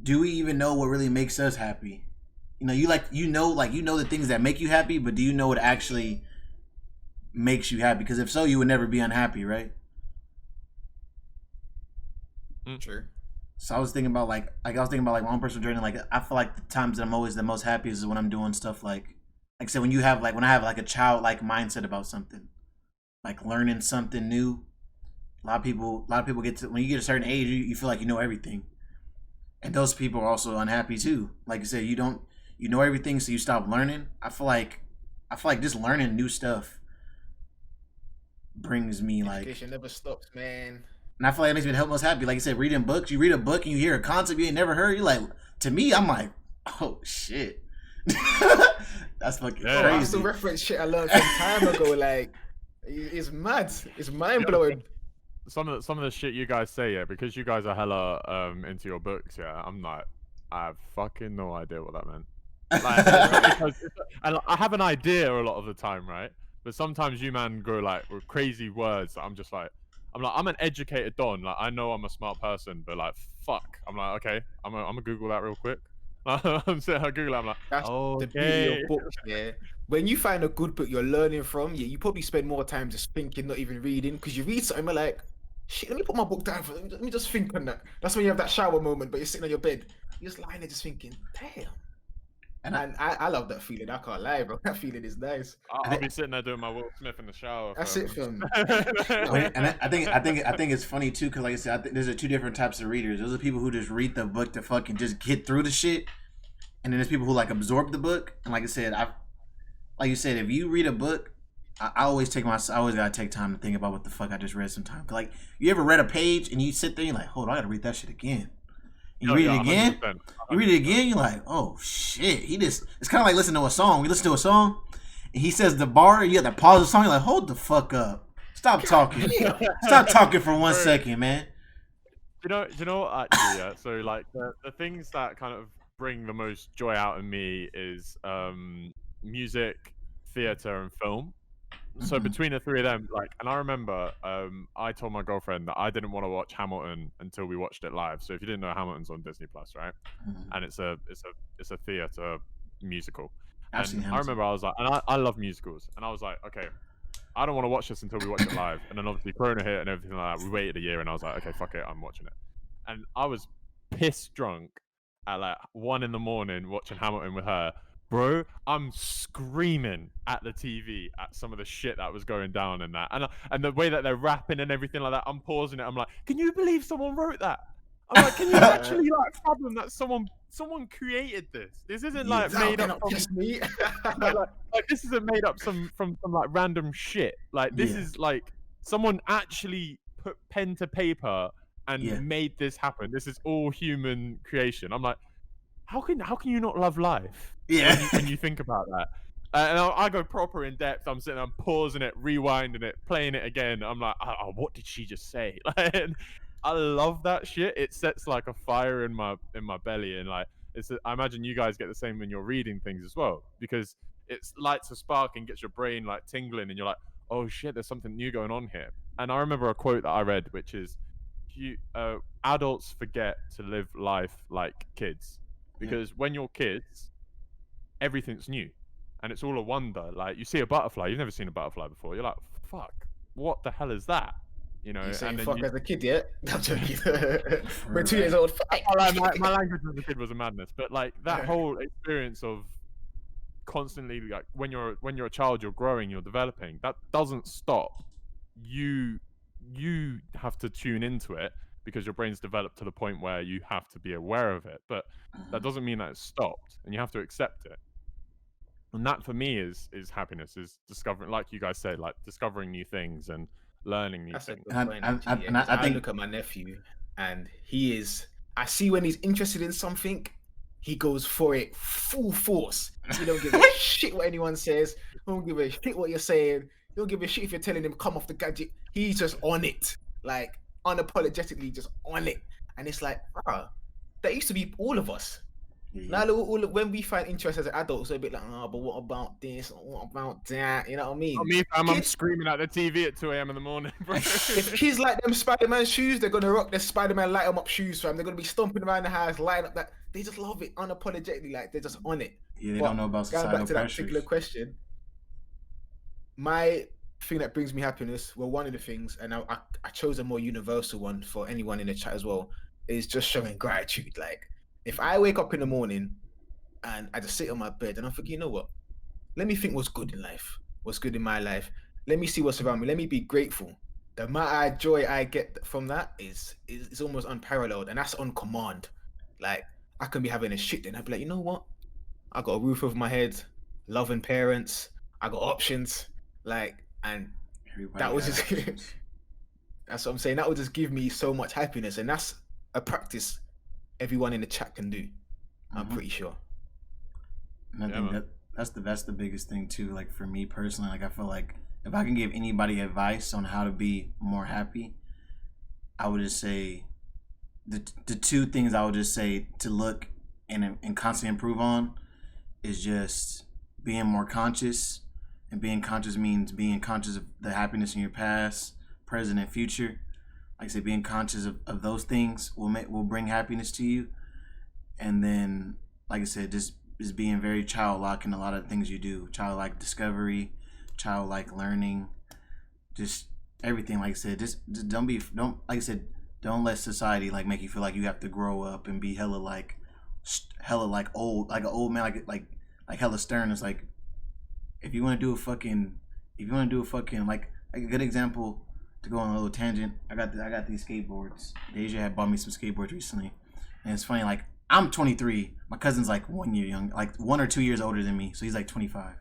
do we even know what really makes us happy? You know the things that make you happy, but do you know what actually makes you happy? Because if so, you would never be unhappy, right? True. So I was thinking about like my own personal journey. Like I feel like the times that I'm always the most happiest is when I'm doing stuff like I said, when I have like a childlike mindset about something, like learning something new. A lot of people get to, when you get a certain age, you feel like you know everything, and those people are also unhappy too. Like you said, you know everything, so you stop learning. I feel like just learning new stuff brings me like. Education never stops, man. And I feel like it makes me the most happy. Like you said, reading books. You read a book and you hear a concept you ain't never heard. You're like, to me, I'm like, oh shit, that's fucking crazy. That's the reference shit I learned some time ago. Like, it's mad. It's mind blowing. Some of the shit you guys say, yeah, because you guys are hella into your books, yeah. I'm like, I have fucking no idea what that meant. Like, and I have an idea a lot of the time, right? But sometimes you man go like with crazy words that I'm an educated don. Like I know I'm a smart person, but like fuck, I'm like okay, I'm gonna Google that real quick. I'm saying I Google it. I'm like, that's the beauty of books, yeah. When you find a good book you're learning from, yeah, you probably spend more time just thinking, not even reading, because you read something, you're like, shit, let me put my book down for. Let me just think on that. That's when you have that shower moment, but you're sitting on your bed, you're just lying there just thinking, damn. And I love that feeling. I can't lie, bro. That feeling is nice. I'll be sitting there doing my Will Smith in the shower. That's it, fam. And I think it's funny too, because like I said, I think there's two different types of readers. Those are people who just read the book to fucking just get through the shit, and then there's people who like absorb the book. And like I said, like you said, if you read a book, I always gotta take time to think about what the fuck I just read. Sometimes, like you ever read a page and you sit there, and you're like, hold on, I gotta read that shit again. You read it again. 100%. You read it again. You're like, oh shit. It's kind of like listening to a song. We listen to a song, and he says the bar. You have to pause the song. You're like, hold the fuck up. Stop talking. Stop talking for 1 second, man. You know what? Actually, yeah. So like the things that kind of bring the most joy out of me is music, theater, and film. So between the three of them, like, and I remember, I told my girlfriend that I didn't want to watch Hamilton until we watched it live. So if you didn't know, Hamilton's on Disney Plus, right? And it's a theater musical. And I remember I was like, and I love musicals, and I was like, okay, I don't want to watch this until we watch it live. And then obviously Corona hit and everything like that. We waited a year, and I was like, okay, fuck it, I'm watching it. And I was pissed drunk at like 1 a.m. watching Hamilton with her. Bro, I'm screaming at the TV at some of the shit that was going down in that, and the way that they're rapping and everything like that. I'm pausing it. I'm like, can you believe someone wrote that? I'm like, can you actually like fathom that someone created this? This isn't like made up from just me. like this isn't made up from some like random shit. Like this is like someone actually put pen to paper and made this happen. This is all human creation. I'm like, how can you not love life? Yeah. When you think about that. And I go proper in depth. I'm sitting, I'm pausing it, rewinding it, playing it again. I'm like, oh, what did she just say? Like, I love that shit. It sets like a fire in my belly, and like I imagine you guys get the same when you're reading things as well, because it lights a spark and gets your brain like tingling, and you're like, oh shit, there's something new going on here. And I remember a quote that I read, which is, adults forget to live life like kids, because when you're kids, everything's new and it's all a wonder. Like you see a butterfly, you've never seen a butterfly before, you're like, fuck, what the hell is that? You know, you saying fuck as a kid, yeah? I'm joking. We're 2 years old. My language as a kid was a madness, but like that whole experience of constantly, like when you're a child, you're growing, you're developing, that doesn't stop. You have to tune into it because your brain's developed to the point where you have to be aware of it, but that doesn't mean that it's stopped, and you have to accept it. And that for me is happiness, is discovering, like you guys said, like discovering new things and learning new things. I look at my nephew, and I see when he's interested in something, he goes for it full force. He don't give a shit what anyone says. He don't give a shit what you're saying. He don't give a shit if you're telling him come off the gadget. He's just on it, like unapologetically just on it. And it's like, that used to be all of us. Now, when we find interest as adults, they're a bit like, oh, but what about this? What about that? You know what I mean? Not me, fam. I'm screaming at the TV at 2 a.m. in the morning, bro. If kids like them Spider-Man shoes, they're gonna rock their Spider-Man light 'em up shoes, fam. They're gonna be stomping around the house, lighting up that. They just love it unapologetically, like they're just on it. Yeah, they don't know about societal going back to that pressures. particular question, my thing that brings me happiness, well, one of the things, and I chose a more universal one for anyone in the chat as well, is just showing gratitude. Like, if I wake up in the morning and I just sit on my bed and I think, you know what? Let me think what's good in life, what's good in my life. Let me see what's around me. Let me be grateful. The amount of joy I get from that is almost unparalleled, and that's on command. Like, I can be having a shit day and I'd be like, you know what? I got a roof over my head, loving parents, I got options, like, and that was just that's what I'm saying. That would just give me so much happiness, and that's a practice everyone in the chat can do. I'm pretty sure. And I think that's the biggest thing too. Like for me personally, like I feel like if I can give anybody advice on how to be more happy, I would just say the two things I would just say to look and constantly improve on is just being more conscious. And being conscious means being conscious of the happiness in your past, present, and future. Like I say, being conscious of those things will bring happiness to you. And then, like I said, just being very childlike in a lot of things you do. Childlike discovery, childlike learning, just everything. Like I said, just don't like I said, don't let society like make you feel like you have to grow up and be hella old, like an old man, like hella stern. It's like, if you want to do a fucking like a good example to go on a little tangent, I got these skateboards. Deja had bought me some skateboards recently, and it's funny. Like, I'm 23, my cousin's like 1 year young, like 1 or 2 years older than me, so he's like 25.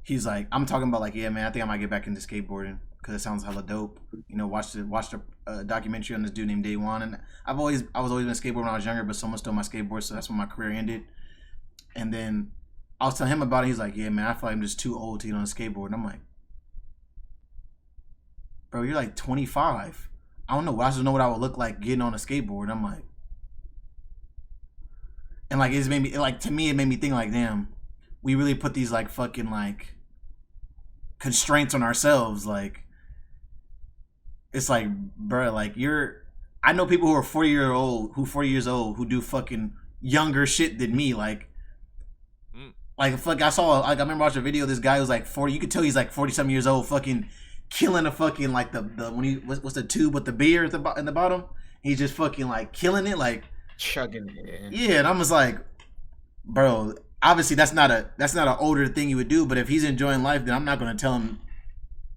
He's like, I'm talking about like, yeah, man, I think I might get back into skateboarding because it sounds hella dope. You know, watched a documentary on this dude named Day One, and I was always been skateboarding when I was younger, but someone stole my skateboard, so that's when my career ended. And then I was telling him about it. He's like, yeah, man, I feel like I'm just too old to get on a skateboard. And I'm like, bro, you're like 25. I don't know. I just know what I would look like getting on a skateboard. And I'm like, and like, it made me, like, to me, it made me think like, damn, we really put these like fucking like constraints on ourselves. Like, it's like, bro, like I know people who are 40 years old who do fucking younger shit than me. Like, fuck, I remember watching a video of this guy who was like 40. You could tell he's like 40-something years old, fucking killing a fucking like the when he what's the tube with the beer at in the bottom. He's just fucking like killing it, like chugging it. Yeah, and I'm just like, bro, obviously that's not an older thing you would do. But if he's enjoying life, then I'm not gonna tell him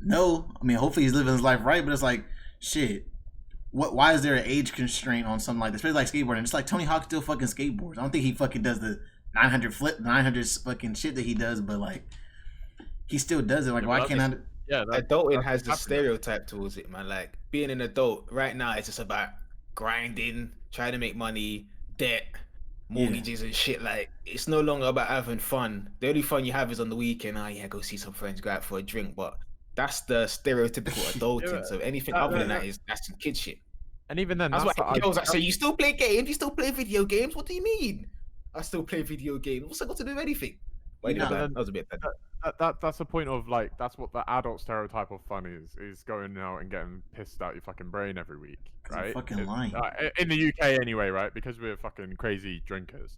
no. I mean, hopefully he's living his life right. But it's like, shit. Why is there an age constraint on something like this? Especially like skateboarding. It's like Tony Hawk still fucking skateboards. I don't think he fucking does the 900 fucking shit that he does, but like he still does it. Like, why can't I? Yeah, adulting has the stereotype towards it, man. Like, being an adult right now, it's just about grinding, trying to make money, debt, mortgages and shit. Like, it's no longer about having fun. The only fun you have is on the weekend. Oh yeah, go see some friends, go out for a drink. But that's the stereotypical adulting. So anything other than that that's some kid shit. And even then, that's why girls say, you still play games? You still play video games? What do you mean? I still play video games. What's that got to do with anything? Wait, that was a bit better. That's the point of, like, that's what the adult stereotype of fun is going out and getting pissed out your fucking brain every week, right? Fucking lying. In the UK anyway, right? Because we're fucking crazy drinkers.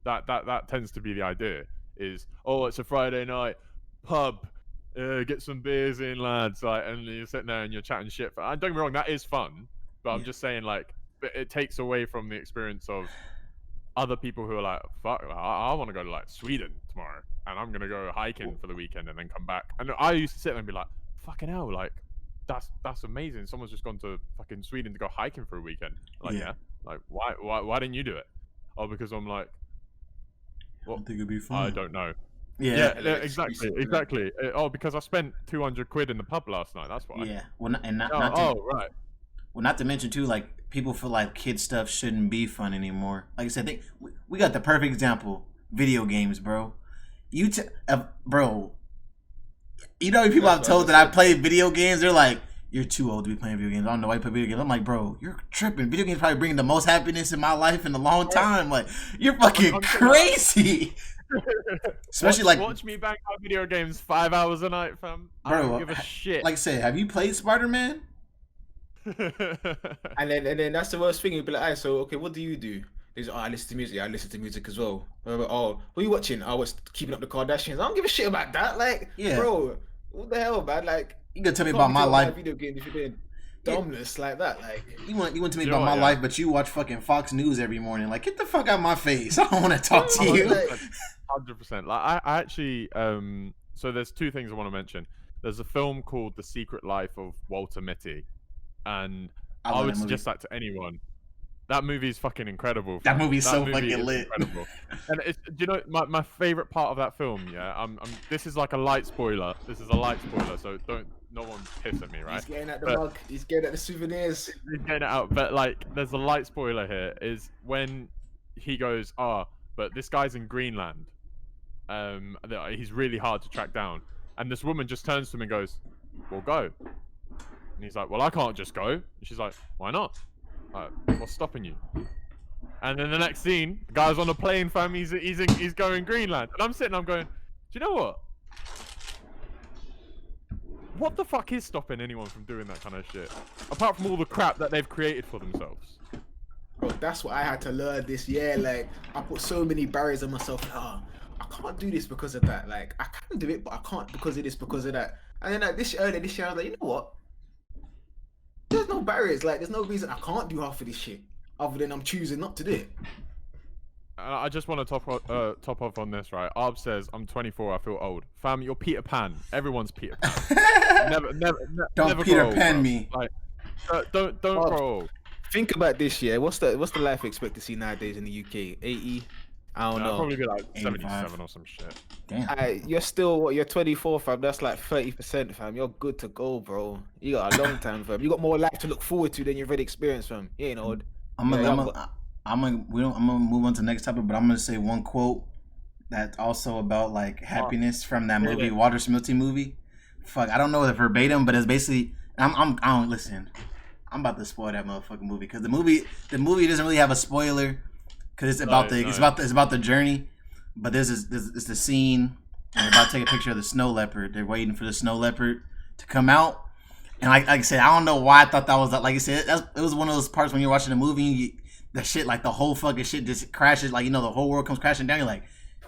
That tends to be the idea. Is, oh, it's a Friday night, pub, get some beers in, lads, like, and you're sitting there and you're chatting shit. Don't get me wrong, that is fun, but I'm just saying, like, it takes away from the experience of other people who are like, fuck, I want to go to like Sweden tomorrow, and I'm gonna go hiking for the weekend and then come back. And I used to sit there and be like, fucking hell, like that's amazing. Someone's just gone to fucking Sweden to go hiking for a weekend. Like, yeah. Like, why didn't you do it? Oh, because I'm like, well, I don't think it'd be fun. I don't know. Yeah, exactly. Oh, because I spent 200 quid in the pub last night. That's why. Yeah. Well, right. Well, not to mention too, like, people feel like kid stuff shouldn't be fun anymore. Like I said, we got the perfect example: video games, bro. Bro, you know, people I've told that I play video games. They're like, you're too old to be playing video games. I don't know why you play video games. I'm like, bro, you're tripping. Video games probably bringing the most happiness in my life in a long time. Like, you're fucking crazy. Especially watch me bang out video games 5 hours a night, fam. I don't give a shit. Like I said, have you played Spider-Man? and then that's the worst thing. You'd be like, so okay, what do you do? He's like, I listen to music. I listen to music as well. Oh, what are you watching? I was Keeping Up the Kardashians. I don't give a shit about that. Like, bro, what the hell, man? Like, you gonna tell me about my life? Video game if you're doing dumbness like that. Like, you want to tell me about my life, but you watch fucking Fox News every morning. Like, get the fuck out of my face. I don't want to talk to you. 100%. Like, I actually, so there's two things I want to mention. There's a film called The Secret Life of Walter Mitty, and I would suggest that to anyone. That movie is fucking incredible. That movie's so fucking lit. Incredible. And it's, you know, my favorite part of that film, this is like a light spoiler. This is a light spoiler, so no one piss at me, right? He's getting at the mug. He's getting at the souvenirs. He's getting it out. But like, there's a light spoiler here. Is when he goes, but this guy's in Greenland. He's really hard to track down. And this woman just turns to him and goes, "Well, go." And he's like, "Well, I can't just go." And she's like, "Why not? What's stopping you?" And then the next scene, the guy's on a plane, fam. He's going Greenland, and I'm sitting. I'm going, do you know what? What the fuck is stopping anyone from doing that kind of shit? Apart from all the crap that they've created for themselves. Bro, that's what I had to learn this year. Like, I put so many barriers on myself. I can't do this because of that. Like, I can do it, but I can't because of this, because of that. And then earlier this year, I was like, you know what? There's no barriers. Like, there's no reason I can't do half of this shit other than I'm choosing not to do it. I just want to top off on this, right? Arb says, "I'm 24. I feel old." Fam, you're Peter Pan. Everyone's Peter Pan. never Peter grow Pan old, me. Like, don't grow old. Think about this, yeah. What's the life expectancy nowadays in the UK? 80. I don't know. Probably be like 85. 77 or some shit. Damn. You're still you're 24, fam. That's like 30%, fam. You're good to go, bro. You got a long time, fam. You got more life to look forward to than you've already experienced, fam. You ain't old. I'm gonna move on to the next topic, but I'm gonna say one quote that's also about like happiness from that movie, Walter Mitty movie. Fuck, I don't know the verbatim, but it's basically I don't listen. I'm about to spoil that motherfucking movie because the movie doesn't really have a spoiler because it's about it's about the journey. But this the scene and they're about to take a picture of the snow leopard. They're waiting for the snow leopard to come out. And like I said, I don't know why I thought that was like you said. It was one of those parts when you're watching a movie, the shit like the whole fucking shit just crashes. Like, you know, the whole world comes crashing down. You're like,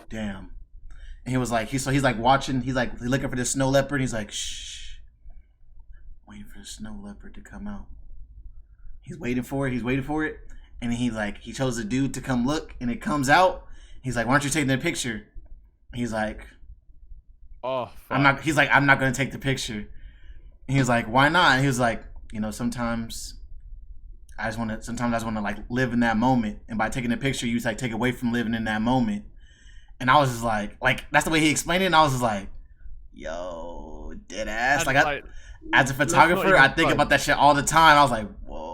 damn. And he was like, he's like watching. He's like looking for the snow leopard. He's like, shh, waiting for the snow leopard to come out. He's waiting for it. And then he chose a dude to come look, and it comes out. He's like, why aren't you taking the picture? He's like, oh, fuck. I'm not gonna take the picture. And he was like, why not? And he was like, you know, sometimes I just want to like live in that moment. And by taking the picture, you like take away from living in that moment. And I was just like that's the way he explained it. And I was just like, yo, dead ass. As a photographer, I think about that shit all the time. I was like, whoa.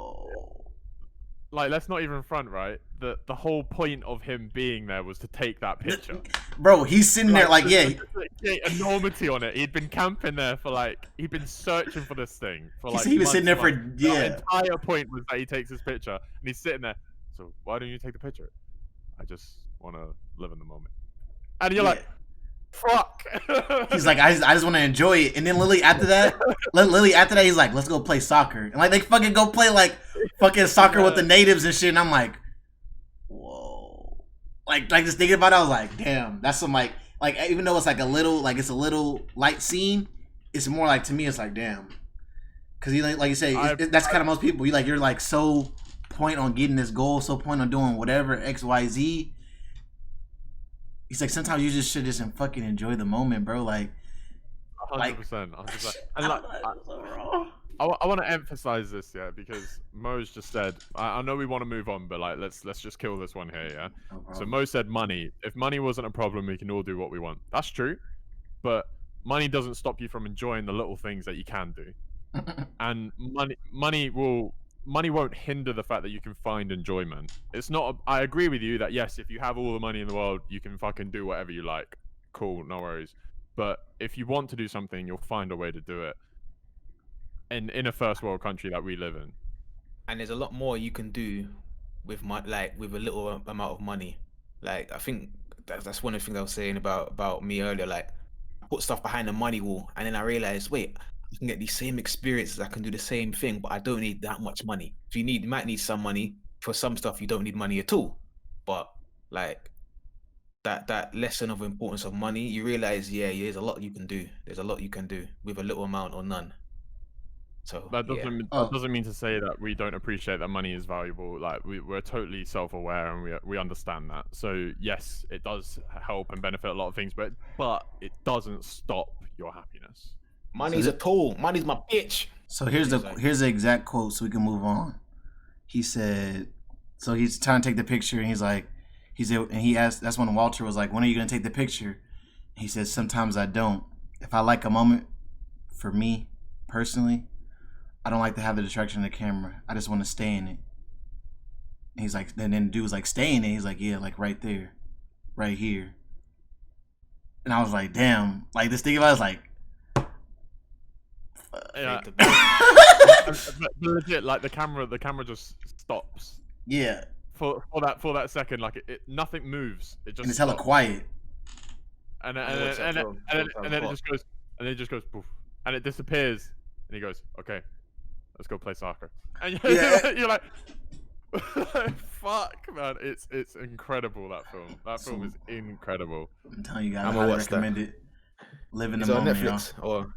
Like, let's not even front, right? The whole point of him being there was to take that picture. Bro, he's sitting there like, yeah. Enormity on it. He'd been camping there for he'd been searching for this thing for like. He was sitting there for The entire point was that he takes his picture, and he's sitting there. So why don't you take the picture? I just want to live in the moment. And you're like, fuck. He's like, I just want to enjoy it. And then Lily after that, he's like, let's go play soccer. And like they fucking go play like fucking soccer with the natives and shit. And I'm like, whoa. Like just thinking about it, I was like, damn, that's some like even though it's like it's a little light scene, it's more like, to me, it's like, damn. Cause like you say, that's kind of most people. You're like so point on getting this goal, so point on doing whatever XYZ. He's like, sometimes you just should just fucking enjoy the moment, bro. Like, 100%. And like, I want to emphasize this, yeah, because Mo's just said, I know we want to move on, but like, let's just kill this one here, yeah. No So Mo said money. If money wasn't a problem, we can all do what we want. That's true, but money doesn't stop you from enjoying the little things that you can do, and money won't hinder the fact that you can find enjoyment. It's not. I agree with you that yes, if you have all the money in the world, you can fucking do whatever you like. Cool, no worries. But if you want to do something, you'll find a way to do it. in a first world country that we live in. And there's a lot more you can do with with a little amount of money. Like I think that's one of the things I was saying about me earlier. Like I put stuff behind the money wall, and then I realized, wait, I can get these same experiences. I can do the same thing, but I don't need that much money. So you might need some money for some stuff. You don't need money at all. But like that lesson of importance of money, you realize, there's a lot you can do. There's a lot you can do with a little amount or none. So that doesn't mean to say that we don't appreciate that money is valuable. Like we're totally self-aware and we understand that. So yes, it does help and benefit a lot of things, but it doesn't stop your happiness. Money's a tool. Money's my bitch. So here's the exact quote, so we can move on. He said, so he's trying to take the picture, and he asked. That's when Walter was like, "When are you gonna take the picture?" And he says, "Sometimes I don't. If I like a moment, for me personally, I don't like to have the distraction of the camera. I just want to stay in it." And he's like, and then the dude was like, "Stay in it." He's like, "Yeah, like right there, right here." And I was like, "Damn!" Like this thing about it was like. Yeah. But legit, like the camera just stops. Yeah. For that second, like nothing moves. It just and it's hella quiet. And then it just goes poof, and it disappears. And he goes, "Okay, let's go play soccer." And you're like, "Fuck, man! It's incredible, that film. That film is incredible." I'm telling you guys, I recommend it. Live in the moment, on Netflix, y'all. or